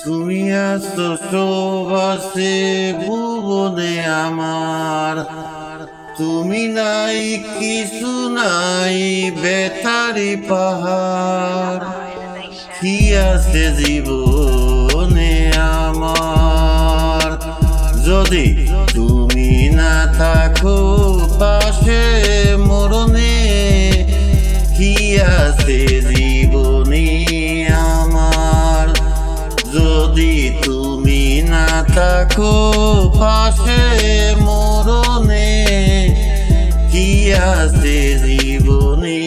তুমি আছো সবাসে ভুবনে আমার, তুমি নাই কিছু নাই বেতারি পাহাড়। কি আছে জীবনে আমার, যদি তুমি না থাকো পাশে মরণে। কি আছে জীবনে আমার, যদি তুমি না থাকো পাশে মরণে। কি আছে জীবনে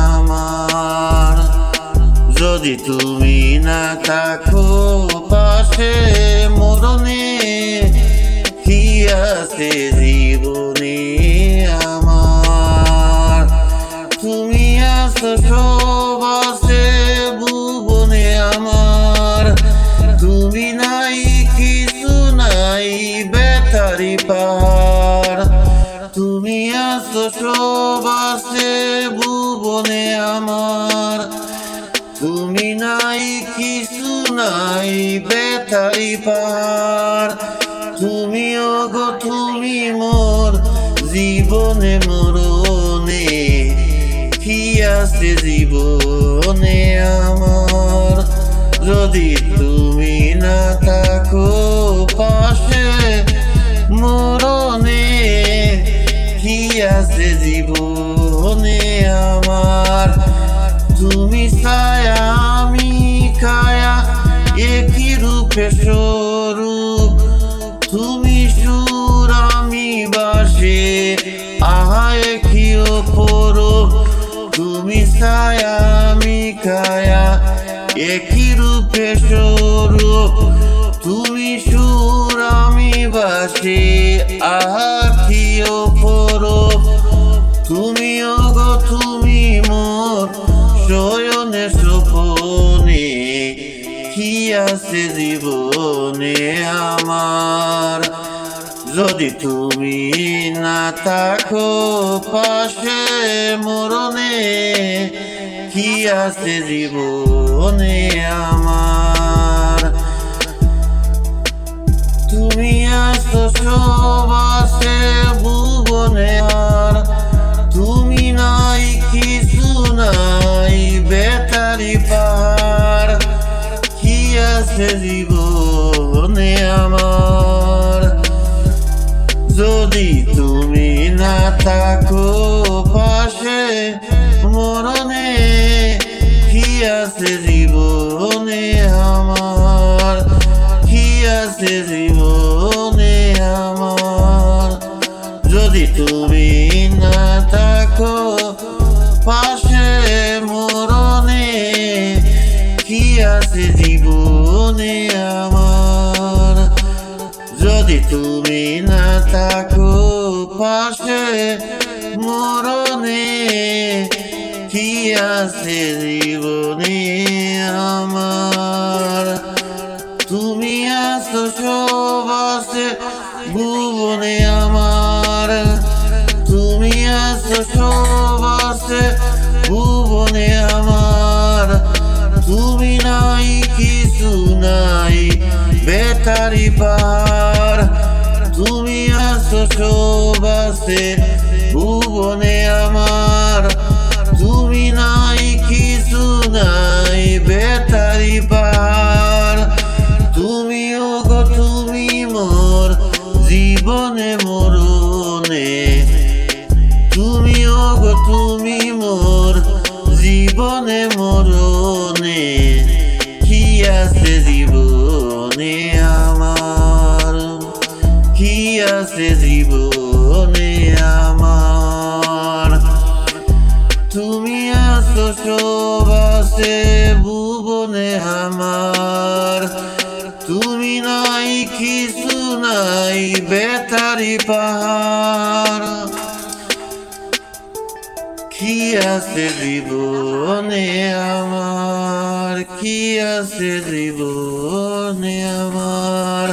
আমার, যদি তুমি না থাকো পাশে মরণে। কি আছে জীবনে আমার, তুমি আছো সবাসে ভুবনে আমার, তুমি নাই কিছু নাই বেতারি পাহাড়। তুমি আছো সবাসে ভুবনে আমার, তুমি নাই কিছু নাই বেতারি পাহাড়। তুমি ওগো তুমি মোর জীবনে মরণে। কি আছে জীবনে আমার, যদি তুমি না থাকো পাশে মরণে। কি আছে জীবনে আমার, তুমি ছায়া আমি কায়া একই রূপে স্বরূপ। তুমি সুর আমি বাসে আহা একই অপরূপ। তুমি ছায়া আমি কায়া একই রূপে স্বরূপ। তুমি সুর আমি বাসে আহা কি অপরূপ। তুমি ওগো তুমি মোর শয়নে স্বপনে। কি আছে জীবনে আমার, যদি তুমি না থাকো পাশে মরণে। কি আছে জীবনে আমার, তুমি আছো সবাসে ভুবনে আর, তুমি নাই কিছু নাই বেতারি পাহাড়। কি আছে জীবনে আমার, যদি তুমি না থাকো পাশে মরণে। কি আছে জীবনে আমার, কি আছে জীবনে আমার, যদি তুমি না থাকো পাশে মরণে। কি আছে জীবনে আমার, যদি তুমি না থাকো পাশে মরণে। কি আছে জীবনে আমার, তুমি আছো সবাসে ভুবনে আমার, তুমি আছো সবাসে ভুবনে আমার। তুমি নাই কিছু নাই বেতারি পাহাড়। তুমি আছো সবাসে ভুবনে আমার, তুমি নাই কিছু নাই বেতারি পাহাড়। তুমি ওগো তুমি মোর জীবনে মরণে। তুমি ওগো তুমি মোর জীবনে মরণে। কি আছে জীবনে আমার, কি আছে জীবনে আমার, তুমি আছো সবাসে ভুবনে আমার, তুমি নাই কিছু নাই বেতারি পাহাড়। কি আছে জীবনে আমার, কি আছে জীবনে আমার।